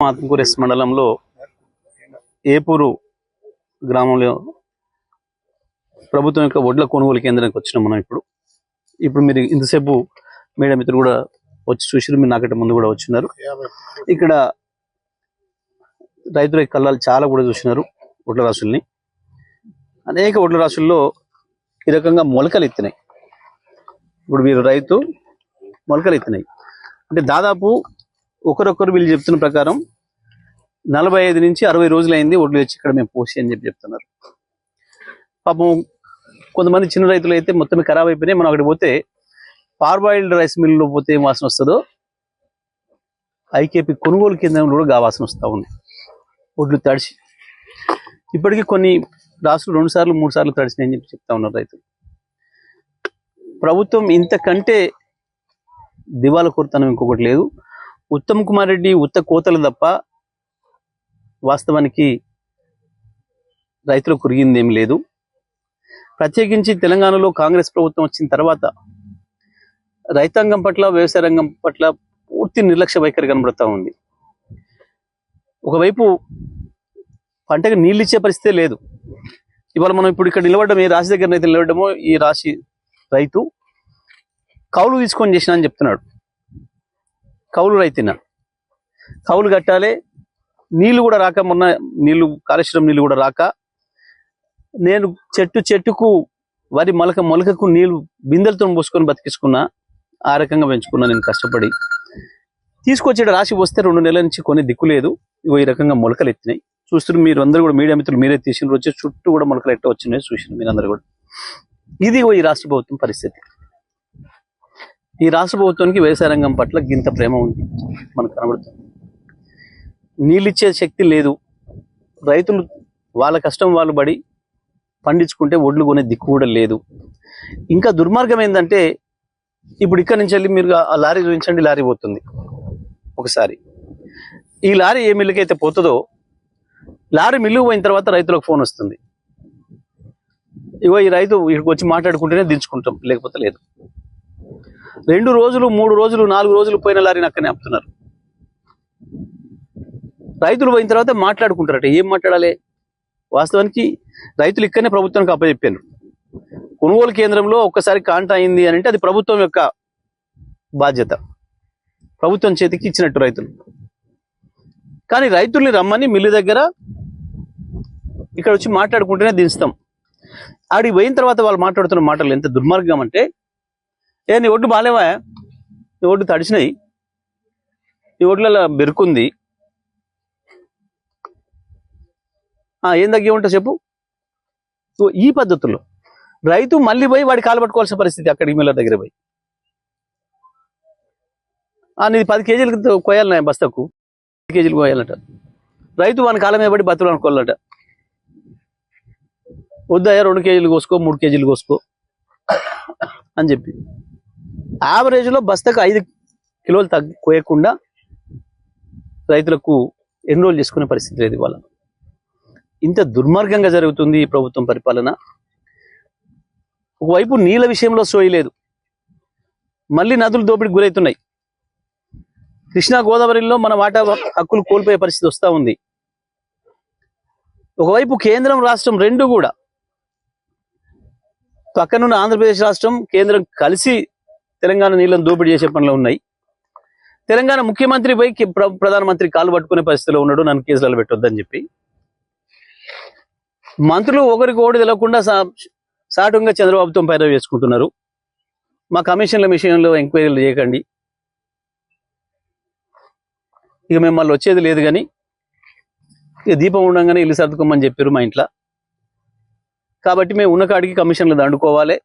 Atmakur yes మండలంలో ఏపూరు గ్రామంలో ప్రభుత్వం యొక్క వడ్ల కొనుగోలు కేంద్రానికి వచ్చినాం మనం. ఇప్పుడు మీరు ఇంతసేపు మీడియా మిత్రులు కూడా వచ్చి చూసారు, మీరు నాకంటే ముందు కూడా వచ్చినారు. ఇక్కడ రైతుల కళ్ళాలు చాలా కూడా చూసినారు. వడ్ల రాసుల్ని అనేక వడ్ల రాసుల్లో ఈ రకంగా మొలకలు ఎత్తినాయి. ఇప్పుడు మీరు రైతు మొలకలు ఎత్తినాయి అంటే దాదాపు ఒకరొకరు వీళ్ళు చెప్తున్న ప్రకారం 45 నుంచి 60 రోజులు అయింది వడ్లు తెచ్చి ఇక్కడ మేము పోసి అని చెప్తున్నారు. పాపం కొంతమంది చిన్న రైతులు అయితే మొత్తం ఖరాబ్ అయిపోయినాయి. మనం అక్కడికి పోతే పార్బాయిల్డ్ రైస్ మిల్లులో పోతే ఏం వాసన వస్తుందో ఐకేపీ కొనుగోలు కేంద్రంలో కూడా గా వాసన వస్తూ ఉంది. వడ్లు తడిచి ఇప్పటికీ కొన్ని రాసులు 2 సార్లు 3 సార్లు తడిచినాయని చెప్పి చెప్తా ఉన్నారు రైతులు. ప్రభుత్వం ఇంతకంటే దివాలా కోరుతనం ఇంకొకటి లేదు. ఉత్తమ్ కుమార్ రెడ్డి ఉత్త కోతలు తప్ప వాస్తవానికి రైతులకు కురిగింది ఏం లేదు. ప్రత్యేకించి తెలంగాణలో కాంగ్రెస్ ప్రభుత్వం వచ్చిన తర్వాత రైతాంగం పట్ల వ్యవసాయ రంగం పట్ల పూర్తి నిర్లక్ష్య వైఖరి కనబడుతూ ఉంది. ఒకవైపు పంటకు నీళ్ళు ఇచ్చే పరిస్థితే లేదు. ఇవాళ మనం ఇప్పుడు ఇక్కడ నిలబడడం, ఏ రాశి దగ్గర అయితే నిలబడమో ఈ రాశి రైతు కౌలు తీసుకొని చేసిన అని చెప్తున్నాడు. కౌలు రైతున కౌలు కట్టాలి, నీళ్లు కూడా రాక, మొన్న నీళ్లు కాళేశ్వరం నీళ్లు కూడా రాక నేను చెట్టుకు వరి మొలకకు నీళ్లు బిందెలతో పోసుకొని బతికించుకున్నా. ఆ రకంగా పెంచుకున్నా నేను కష్టపడి. తీసుకొచ్చేట రాశి వస్తే 2 నెలల నుంచి కొన్ని దిక్కు లేదు. ఇగో ఈ రకంగా మొలకలు ఎత్తినాయి. చూస్తున్నారు మీరు అందరూ కూడా, మీడియా మిత్రులు మీరే తీసిన వచ్చి చుట్టూ కూడా మొలకలు ఎట్ట వచ్చినాయి చూసిన మీరందరూ కూడా. ఇది ఈ రాష్ట్ర ప్రభుత్వం పరిస్థితి. ఈ రాష్ట్ర ప్రభుత్వానికి వ్యవసాయ రంగం పట్ల గింత ప్రేమ ఉంది మనకు కనబడుతుంది. నీళ్ళిచ్చే శక్తి లేదు. రైతులు వాళ్ళ కష్టం వాళ్ళు పడి పండించుకుంటే ఒడ్లు కొనే దిక్కు కూడా లేదు. ఇంకా దుర్మార్గం ఏంటంటే ఇప్పుడు ఇక్కడ నుంచి వెళ్ళి మీరు ఆ లారీ చూపించండి, లారీ పోతుంది ఒకసారి. ఈ లారీ ఏ మిల్లుకైతే పోతుందో లారీ మిల్లుకు పోయిన తర్వాత రైతులకు ఫోన్ వస్తుంది, ఇగో ఈ రైతు ఇక్కడికి వచ్చి మాట్లాడుకుంటేనే దించుకుంటాం, లేకపోతే లేదు. 2 రోజులు 3 రోజులు 4 రోజులు పోయిన లారీని అక్కడనే ఆపుతున్నారు. రైతులు పోయిన తర్వాత మాట్లాడుకుంటారట. ఏం మాట్లాడాలి? వాస్తవానికి రైతులు ఇక్కడనే ప్రభుత్వానికి అప్పచెప్పారు. కొనుగోలు కేంద్రంలో ఒక్కసారి కాంట అయింది అని అంటే అది ప్రభుత్వం యొక్క బాధ్యత, ప్రభుత్వం చేతికి ఇచ్చినట్టు రైతులు. కానీ రైతుల్ని రమ్మని మిల్లు దగ్గర ఇక్కడ వచ్చి మాట్లాడుకుంటేనే దించుతాం. ఆడికి పోయిన తర్వాత వాళ్ళు మాట్లాడుతున్న మాటలు ఎంత దుర్మార్గం అంటే, నీ ఒడ్డు బాలేవా, నీ ఒడ్డు తడిచినాయి, నీ ఒడ్లలో బెరుకుంది, ఏం తగ్గి ఉంటా చెప్పు. ఈ పద్ధతుల్లో రైతు మళ్ళీ పోయి వాడి కాలు పట్టుకోవాల్సిన పరిస్థితి. అక్కడ మిల్ల దగ్గర పోయి నీది 10 కేజీలకు కోయాలన్నా బస్తకు 10 కేజీలు కోయాలట. రైతు వాని కాలం మీద పడి బతులు అనుకోవాలట. వద్దయ్యా 2 కేజీలు కోసుకో, 3 కేజీలు కోసుకో అని చెప్పి యావరేజ్లో బస్తకు 5 కిలోలు కోయకుండా రైతులకు ఎన్రోల్ చేసుకునే పరిస్థితి లేదు ఇవాళ. ఇంత దుర్మార్గంగా జరుగుతుంది ఈ ప్రభుత్వం పరిపాలన. ఒకవైపు నీళ్ళ విషయంలో సోయి లేదు, మళ్ళీ నదులు దోపిడికి గురవుతున్నాయి. కృష్ణా గోదావరిలో మన వాటా హక్కులు కోల్పోయే పరిస్థితి వస్తూ ఉంది. ఒకవైపు కేంద్రం రాష్ట్రం రెండు కూడా, పక్కనున్న ఆంధ్రప్రదేశ్ రాష్ట్రం కేంద్రం కలిసి తెలంగాణ నీళ్ళను దోపిడీ చేసే పనిలో ఉన్నాయి. తెలంగాణ ముఖ్యమంత్రి పై ప్రధానమంత్రి కాలు పట్టుకునే పరిస్థితిలో ఉన్నాడు, నన్ను కేసులలో పెట్టొద్దని చెప్పి. మంత్రులు ఒకరికి ఓడి తెలవకుండా సాటుగా చంద్రబాబుతో పైరవి చేసుకుంటున్నారు. మా కమిషన్ల విషయంలో ఎంక్వైరీలు చేయకండి, ఇక మిమ్మల్ని వచ్చేది లేదు, కానీ ఇక దీపం ఉండగానే ఇల్లు సర్దుకోమని చెప్పారు మా ఇంట్లో, కాబట్టి మేము ఉన్న కాడికి కమిషన్లు దండుకోవాలి,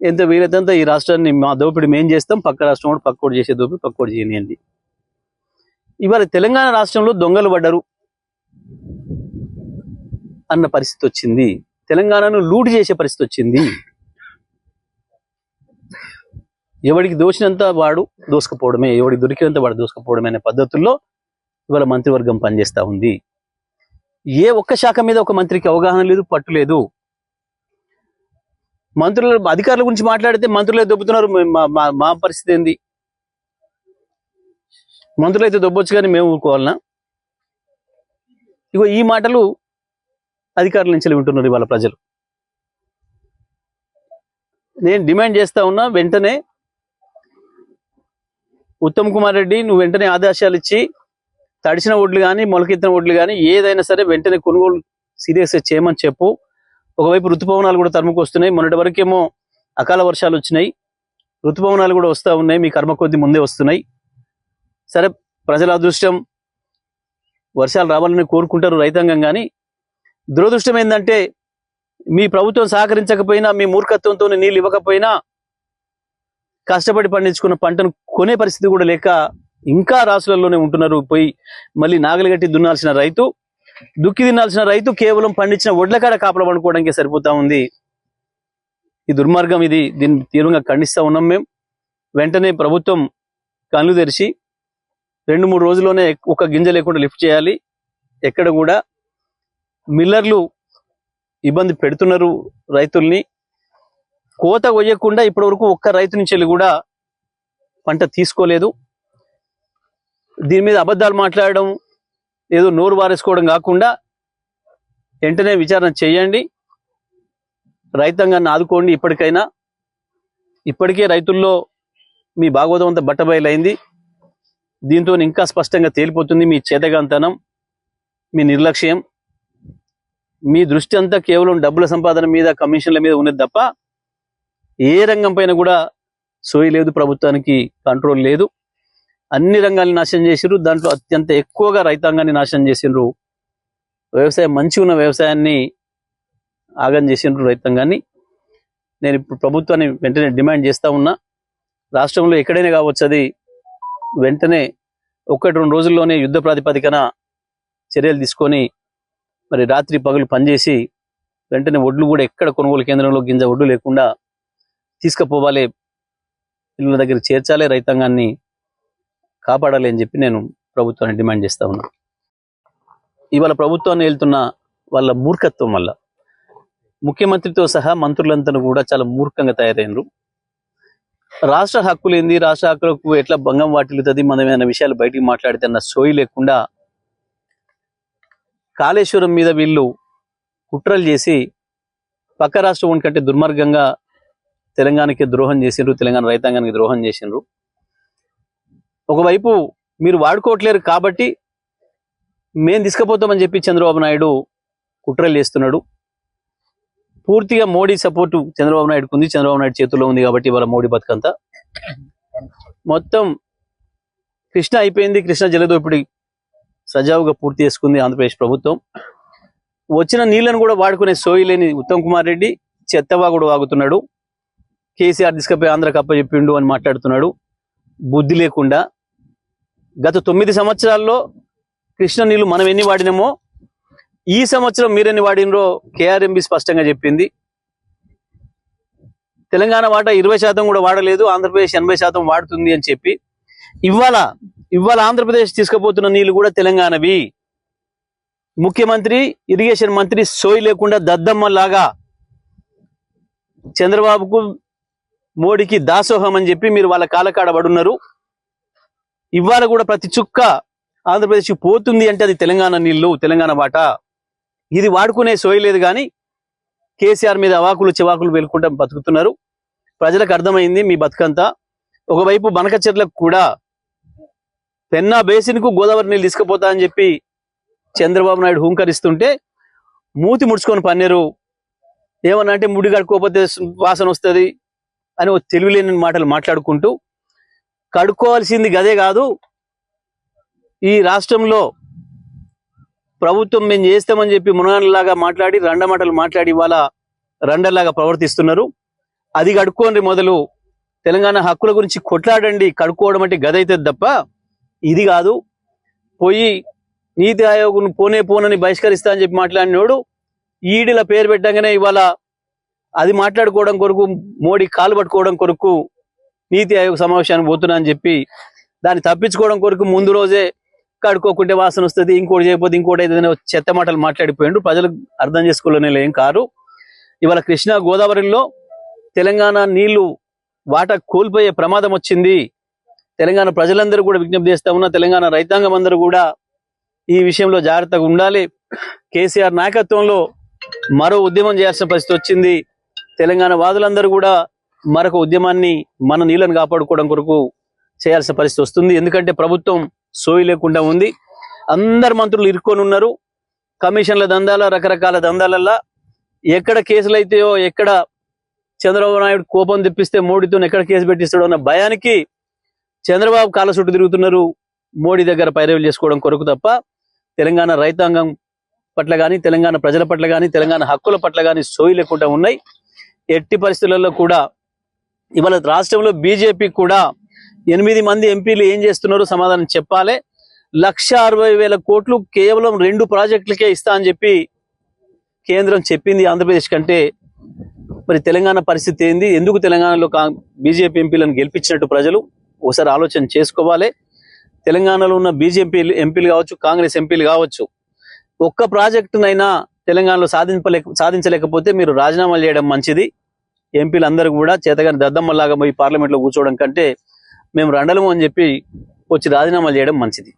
ఎంత వీలైతే ఈ రాష్ట్రాన్ని మా దోపిడి మేము చేస్తాం, పక్క రాష్ట్రం కూడా పక్కోడు చేసే దోపిడి పక్కోడు చేయనియండి. ఇవాళ తెలంగాణ రాష్ట్రంలో దొంగలు పడ్డరు అన్న పరిస్థితి వచ్చింది. తెలంగాణను లూట్ చేసే పరిస్థితి వచ్చింది. ఎవడికి దోచినంత వాడు దోసుకపోవడమే, ఎవడికి దొరికినంత వాడు దోసుకపోవడమే అనే పద్ధతుల్లో ఇవాళ మంత్రివర్గం పనిచేస్తూ ఉంది. ఏ ఒక్క శాఖ మీద ఒక మంత్రికి అవగాహన లేదు, పట్టు లేదు. మంత్రుల అధికారుల గురించి మాట్లాడితే మంత్రులే దొబ్బుతున్నారు. మా పరిస్థితి ఏంది? మంత్రులు అయితే దొబ్బొచ్చు కానీ మేము ఊరుకోవాలనా? ఇగో ఈ మాటలు అధికారుల నుంచి వింటున్నారు ఇవాళ ప్రజలు. నేను డిమాండ్ చేస్తా ఉన్నా, వెంటనే ఉత్తమ్ కుమార్ రెడ్డి నువ్వు వెంటనే ఆదేశాలు ఇచ్చి తడిసిన ఒడ్లు కానీ మొలకెత్తిన ఒడ్లు కానీ ఏదైనా సరే వెంటనే కొనుగోలు సీరియస్గా చేయమని చెప్పు. ఒకవైపు ఋతుపవనాలు కూడా తరుముకు వస్తున్నాయి. మొన్నటి వరకేమో అకాల వర్షాలు వచ్చినాయి, ఋతుపవనాలు కూడా వస్తూ ఉన్నాయి, మీ కర్మ కొద్ది ముందే వస్తున్నాయి. సరే, ప్రజల అదృష్టం, వర్షాలు రావాలని కోరుకుంటారు రైతాంగం. కానీ దురదృష్టం ఏంటంటే మీ ప్రభుత్వం సహకరించకపోయినా, మీ మూర్ఖత్వంతో నీళ్ళు ఇవ్వకపోయినా కష్టపడి పండించుకున్న పంటను కొనే పరిస్థితి కూడా లేక ఇంకా రాసులలోనే ఉంటున్నారు. పోయి మళ్ళీ నాగలి గట్టి దున్నాల్సిన రైతు, దుక్కి తినాల్సిన రైతు కేవలం పండించిన ఒడ్ల కాడ కాపలా పండుకోవడానికే సరిపోతా ఉంది. ఈ దుర్మార్గం ఇది. దీన్ని తీవ్రంగా ఖండిస్తా ఉన్నాం మేము. వెంటనే ప్రభుత్వం కళ్ళు తెరిచి 2-3 రోజుల్లోనే ఒక గింజ లేకుండా లిఫ్ట్ చేయాలి. ఎక్కడ కూడా మిల్లర్లు ఇబ్బంది పెడుతున్నారు రైతుల్ని. కోత కొయ్యకుండా ఇప్పటి వరకు ఒక్క రైతు నుంచి వెళ్ళి కూడా పంట తీసుకోలేదు. దీని మీద అబద్ధాలు మాట్లాడడం, ఏదో నోరు వారేసుకోవడం కాకుండా వెంటనే విచారణ చేయండి, రైతాంగాన్ని ఆదుకోండి. ఇప్పటికైనా ఇప్పటికే రైతుల్లో మీ భాగవతం అంతా బట్టబయలైంది. దీంతో ఇంకా స్పష్టంగా తేలిపోతుంది మీ చేతగాంతనం, మీ నిర్లక్ష్యం. మీ దృష్టి అంతా కేవలం డబ్బుల సంపాదన మీద, కమిషన్ల మీద ఉన్నది తప్ప ఏ రంగం పైన కూడా సోయి లేదు, ప్రభుత్వానికి కంట్రోల్ లేదు. అన్ని రంగాల్ని నాశనం చేసిర్రు. దాంట్లో అత్యంత ఎక్కువగా రైతాంగాన్ని నాశనం చేసిండ్రు. వ్యవసాయం మంచిగా ఉన్న వ్యవసాయాన్ని ఆగం చేసిండ్రు రైతాంగాన్ని. నేను ఇప్పుడు ప్రభుత్వాన్ని వెంటనే డిమాండ్ చేస్తా ఉన్నా, రాష్ట్రంలో ఎక్కడైనా కావచ్చు, అది వెంటనే 1-2 రోజుల్లోనే యుద్ధ ప్రాతిపదికన చర్యలు తీసుకొని మరి రాత్రి పగలు పనిచేసి వెంటనే ఒడ్లు కూడా ఎక్కడ కొనుగోలు కేంద్రంలో గింజ ఒడ్లు లేకుండా తీసుకుపోవాలి, ఇళ్ళ దగ్గర చేర్చాలి, రైతాంగాన్ని కాపాడాలి అని చెప్పి నేను ప్రభుత్వాన్ని డిమాండ్ చేస్తా ఉన్నా. ఇవాళ ప్రభుత్వాన్ని వెళ్తున్న వాళ్ళ మూర్ఖత్వం వల్ల ముఖ్యమంత్రితో సహా మంత్రులంతా కూడా చాలా మూర్ఖంగా తయారైనరు. రాష్ట్ర హక్కులు ఏంది, రాష్ట్ర హక్కులకు ఎట్లా భంగం వాటిల్లుతుంది, మనం ఏమైనా విషయాలు బయటికి మాట్లాడితే అన్న సోయి లేకుండా కాళేశ్వరం మీద వీళ్ళు కుట్రలు చేసి పక్క రాష్ట్రం కంటే దుర్మార్గంగా తెలంగాణకి ద్రోహం చేసిండ్రు, తెలంగాణ రైతాంగానికి ద్రోహం చేసిండ్రు. ఒకవైపు మీరు వాడుకోవట్లేరు కాబట్టి మేము తీసుకుపోతామని చెప్పి చంద్రబాబు నాయుడు కుట్రలు చేస్తున్నాడు. పూర్తిగా మోడీ సపోర్టు చంద్రబాబు నాయుడుకు ఉంది, చంద్రబాబు నాయుడు చేతుల్లో ఉంది కాబట్టి ఇవాళ మోడీ బతుకంతా మొత్తం కృష్ణ అయిపోయింది. కృష్ణ జలదోపిడి సజావుగా పూర్తి చేసుకుంది ఆంధ్రప్రదేశ్ ప్రభుత్వం. వచ్చిన నీళ్లను కూడా వాడుకునే సోయి లేని ఉత్తమ్ కుమార్ రెడ్డి చెత్తవాగుడు వాగుతున్నాడు. కేసీఆర్ తీసుకపోయి ఆంధ్రకు అప్పచెప్పిండు అని మాట్లాడుతున్నాడు. బుద్ధి లేకుండా గత 9 సంవత్సరాల్లో కృష్ణ నీళ్లు మనం ఎన్ని వాడినామో ఈ సంవత్సరం మీరెన్ని వాడినరో కేఆర్ఎంబి స్పష్టంగా చెప్పింది. తెలంగాణ వాటా 20% కూడా వాడలేదు, ఆంధ్రప్రదేశ్ 80% వాడుతుంది అని చెప్పి ఇవాళ ఆంధ్రప్రదేశ్ తీసుకుపోతున్న నీళ్లు కూడా తెలంగాణవి. ముఖ్యమంత్రి, ఇరిగేషన్ మంత్రి సోయి లేకుండా దద్దమ్మలాగా చంద్రబాబుకు మోడీకి దాసోహం అని చెప్పి మీరు వాళ్ళ కాలకాడ పడున్నారు. ఇవాళ కూడా ప్రతి చుక్క ఆంధ్రప్రదేశ్కి పోతుంది అంటే అది తెలంగాణ నీళ్లు, తెలంగాణ వాటా. ఇది వాడుకునే సోయి లేదు. కానీ కేసీఆర్ మీద అవాకులు చెవాకులు వెలుకుంటా బతుకుతున్నారు. ప్రజలకు అర్థమైంది మీ బతుకంతా. ఒకవైపు బనకచెర్లకు కూడా పెన్నా బేసిన్కు గోదావరి నీళ్ళు తీసుకుపోతా అని చెప్పి చంద్రబాబు నాయుడు హుంకరిస్తుంటే మూతి ముడుచుకొని పన్నీరు. ఏమన్నా అంటే ముడి కడుక్కోకపోతే వాసన వస్తుంది అని ఓ తెలివిలేని మాటలు మాట్లాడుకుంటూ, కడుక్కోవాల్సింది గదే కాదు, ఈ రాష్ట్రంలో ప్రభుత్వం మేము చేస్తామని చెప్పి మునగాళ్ళలాగా మాట్లాడి రండమాటలు మాట్లాడి ఇవాళ రండలాగా ప్రవర్తిస్తున్నారు. అది కడుక్కోండి, మొదలు తెలంగాణ హక్కుల గురించి కొట్లాడండి. కడుక్కోవడం అంటే గదైతుంది తప్ప ఇది కాదు. పోయి నీతి ఆయోగ్ను పోనని బహిష్కరిస్తా అని చెప్పి మాట్లాడినోడు ఈడిల పేరు పెట్టగానే ఇవాళ అది మాట్లాడుకోవడం కొరకు, మోడీ కాలు పట్టుకోవడం కొరకు నీతి ఆయోగ్ సమావేశానికి పోతున్నా అని చెప్పి దాన్ని తప్పించుకోవడం కొరకు ముందు రోజే కడుక్కోకుంటే వాసన వస్తుంది, ఇంకోటి చేయకపోతే ఇంకోటి అయితే చెత్త మాటలు మాట్లాడిపోయిండు. ప్రజలు అర్థం చేసుకోలేని ఏం కారు. ఇవాళ కృష్ణా గోదావరిలో తెలంగాణ నీళ్లు వాటా కోల్పోయే ప్రమాదం వచ్చింది. తెలంగాణ ప్రజలందరూ కూడా విజ్ఞప్తి చేస్తా ఉన్నా, తెలంగాణ రైతాంగం అందరూ కూడా ఈ విషయంలో జాగ్రత్తగా ఉండాలి. కేసీఆర్ నాయకత్వంలో మరో ఉద్యమం చేయాల్సిన పరిస్థితి వచ్చింది. తెలంగాణ వాదులందరూ కూడా మరొక ఉద్యమాన్ని మన నీళ్ళను కాపాడుకోవడం కొరకు చేయాల్సిన పరిస్థితి వస్తుంది. ఎందుకంటే ప్రభుత్వం సోయి లేకుండా ఉంది. అందరు మంత్రులు ఇరుక్కొని ఉన్నారు. కమిషన్ల దందాల, రకరకాల దందాలల్లా ఎక్కడ కేసులు అయితాయో, ఎక్కడ చంద్రబాబు నాయుడు కోపం తెప్పిస్తే మోడీతో ఎక్కడ కేసు పెట్టిస్తాడో అన్న భయానికి చంద్రబాబు కాళ్ళ చుట్టూ తిరుగుతున్నారు. మోడీ దగ్గర పైరవీలు చేసుకోవడం కొరకు తప్ప తెలంగాణ రైతాంగం పట్ల కానీ, తెలంగాణ ప్రజల పట్ల కానీ, తెలంగాణ హక్కుల పట్ల కానీ సోయి లేకుండా ఉన్నాయి. ఎట్టి పరిస్థితులలో కూడా ఇవాళ రాష్ట్రంలో బీజేపీ కూడా 8 మంది ఎంపీలు ఏం చేస్తున్నారో సమాధానం చెప్పాలి. 1,60,000 కోట్లు కేవలం 2 ప్రాజెక్టులకే ఇస్తా అని చెప్పి కేంద్రం చెప్పింది ఆంధ్రప్రదేశ్ కంటే. మరి తెలంగాణ పరిస్థితి ఏంది? ఎందుకు తెలంగాణలో బీజేపీ ఎంపీలను గెలిపించినట్టు ప్రజలు ఒకసారి ఆలోచన చేసుకోవాలి. తెలంగాణలో ఉన్న బీజేపీ ఎంపీలు కావచ్చు, కాంగ్రెస్ ఎంపీలు కావచ్చు, ఒక్క ప్రాజెక్టునైనా తెలంగాణలో సాధించలేకపోతే మీరు రాజీనామాలు చేయడం మంచిది. ఎంపీలందరూ కూడా చేతగాని దద్దమ్మలాగా పోయి పార్లమెంట్లో కూర్చోవడం కంటే మేము రండలము అని చెప్పి వచ్చి రాజీనామాలు చేయడం మంచిది.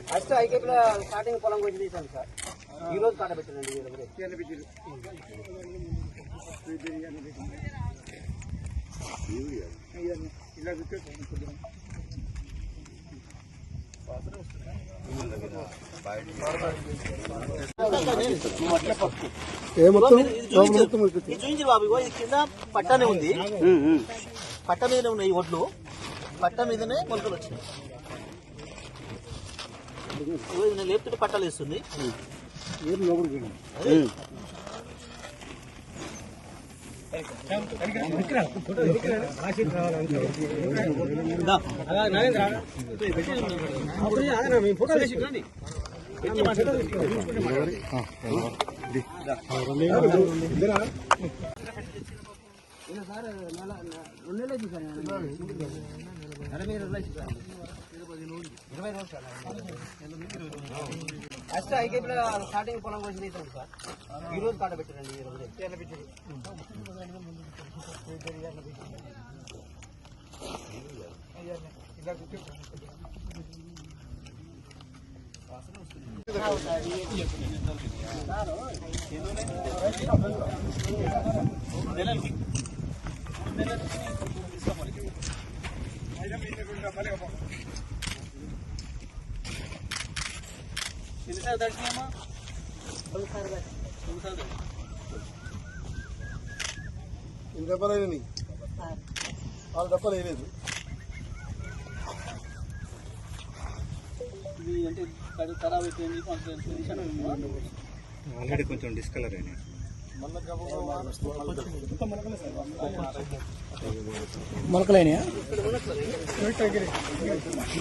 ఫస్ట్ ఐకేపీలో స్టార్టింగ్ పొలం కొంచెం తీసాను సార్. ఈ రోజు కాట పెట్టండి. కింద పట్టానే ఉంది, పట్ట మీద ఉన్నాయి ఒడ్లు, పట్ట మీదనే మొలకలు వచ్చినాయి. లేపుతుంటే పట్టాలు వేస్తుంది. ఫస్ట్ ఐకేపీలో స్టార్టింగ్ పొలం కొంచెం తీసాను సార్. ఈ రోజు కాట పెట్టండి. ఈ రోజు దెబ్బలేని వాళ్ళు దెబ్బలు వేయలేదు. ఆల్రెడీ కొంచెం డిస్కలర్ అయినాయి. మొలకలైనయా?